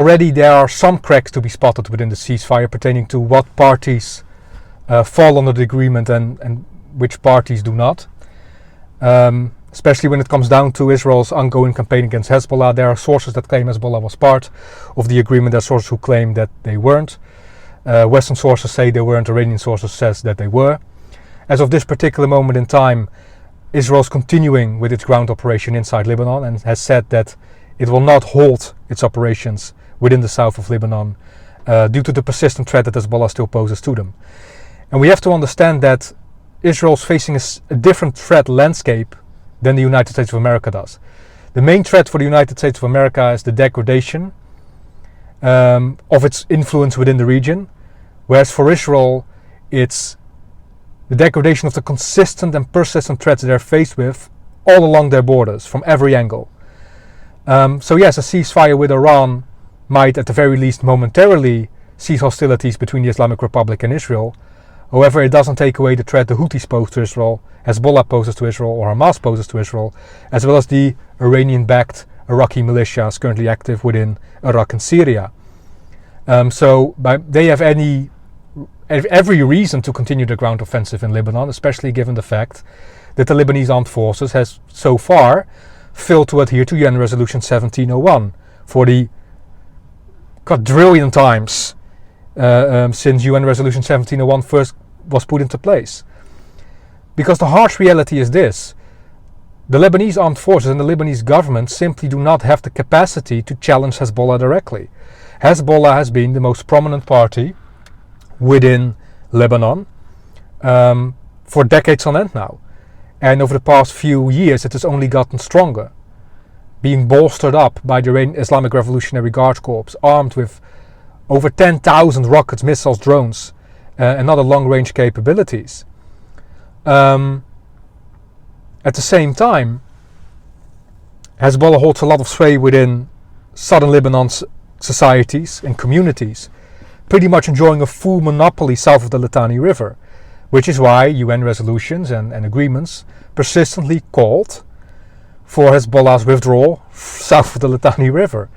Already there are some cracks to be spotted within the ceasefire pertaining to what parties fall under the agreement and which parties do not. Especially when it comes down to Israel's ongoing campaign against Hezbollah. There are sources that claim Hezbollah was part of the agreement. There are sources who claim that they weren't. Western sources say they weren't. Iranian sources says that they were. As of this particular moment in time, Israel is continuing with its ground operation inside Lebanon and has said that it will not halt its operations within the south of Lebanon due to the persistent threat that Hezbollah still poses to them. And we have to understand that Israel is facing a different threat landscape than the United States of America does. The main threat for the United States of America is the degradation of its influence within the region, whereas for Israel it's the degradation of the consistent and persistent threats they're faced with all along their borders from every angle. So yes, a ceasefire with Iran might at the very least momentarily cease hostilities between the Islamic Republic and Israel. However, it doesn't take away the threat the Houthis pose to Israel, Hezbollah poses to Israel, or Hamas poses to Israel, as well as the Iranian-backed Iraqi militias currently active within Iraq and Syria. They have every reason to continue the ground offensive in Lebanon, especially given the fact that the Lebanese armed forces has so far failed to adhere to UN Resolution 1701 for the quadrillion times since UN Resolution 1701 first was put into place. Because the harsh reality is this: the Lebanese armed forces and the Lebanese government simply do not have the capacity to challenge Hezbollah directly. Hezbollah has been the most prominent party within Lebanon for decades on end now. And over the past few years it has only gotten stronger, being bolstered up by the Islamic Revolutionary Guard Corps, armed with over 10,000 rockets, missiles, drones, and other long-range capabilities. At the same time, Hezbollah holds a lot of sway within southern Lebanon's societies and communities, pretty much enjoying a full monopoly south of the Litani River, which is why UN resolutions and agreements persistently called for Hezbollah's withdrawal south of the Litani River.